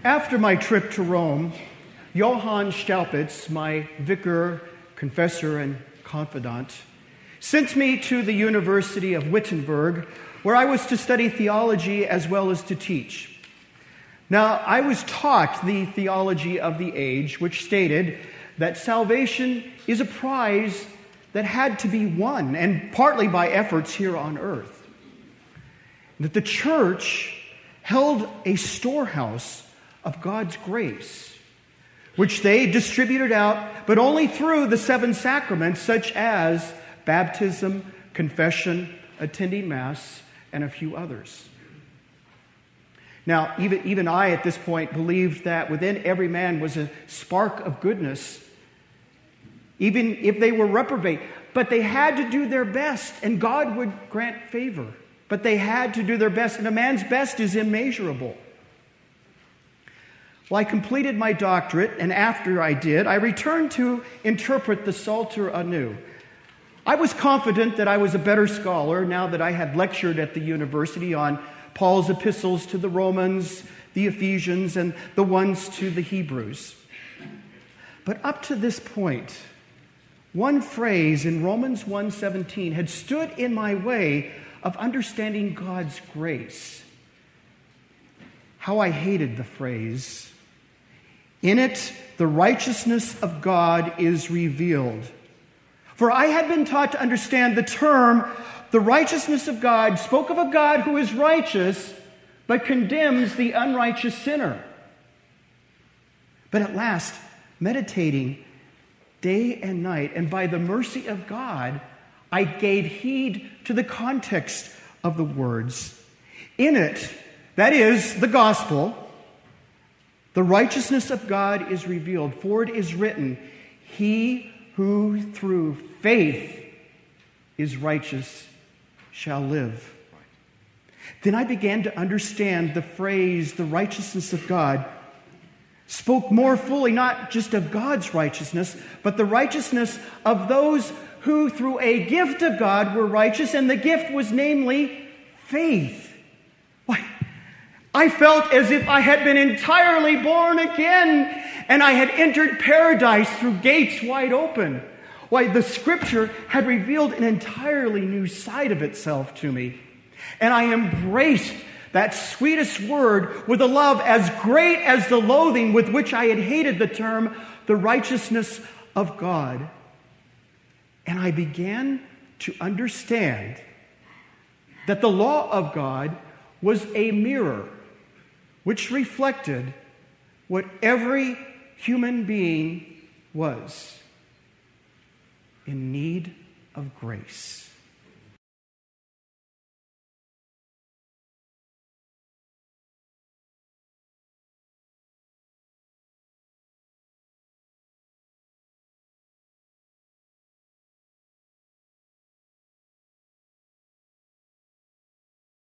After my trip to Rome, Johann Staupitz, my vicar, confessor, and confidant, sent me to the University of Wittenberg, where I was to study theology as well as to teach. Now, I was taught the theology of the age, which stated that salvation is a prize that had to be won, and partly by efforts here on earth. That the church held a storehouse of God's grace, which they distributed out, but only through the 7 sacraments, such as baptism, confession, attending Mass, and a few others. Now, even I at this point believed that within every man was a spark of goodness, even if they were reprobate. But they had to do their best, and God would grant favor. But they had to do their best, and a man's best is immeasurable. Well, I completed my doctorate, and after I did, I returned to interpret the Psalter anew. I was confident that I was a better scholar now that I had lectured at the university on Paul's epistles to the Romans, the Ephesians, and the ones to the Hebrews. But up to this point, one phrase in Romans 1:17 had stood in my way of understanding God's grace. How I hated the phrase, "In it, the righteousness of God is revealed." For I had been taught to understand the term, the righteousness of God, spoke of a God who is righteous, but condemns the unrighteous sinner. But at last, meditating day and night, and by the mercy of God, I gave heed to the context of the words. In it, that is, the gospel, the righteousness of God is revealed, for it is written, "He who through faith is righteous shall live." Then I began to understand the phrase, the righteousness of God, spoke more fully not just of God's righteousness, but the righteousness of those who through a gift of God were righteous, and the gift was namely faith. Why, I felt as if I had been entirely born again, and I had entered paradise through gates wide open. Why, the Scripture had revealed an entirely new side of itself to me, and I embraced that sweetest word with a love as great as the loathing with which I had hated the term, the righteousness of God. And I began to understand that the law of God was a mirror which reflected what every human being was in need of grace.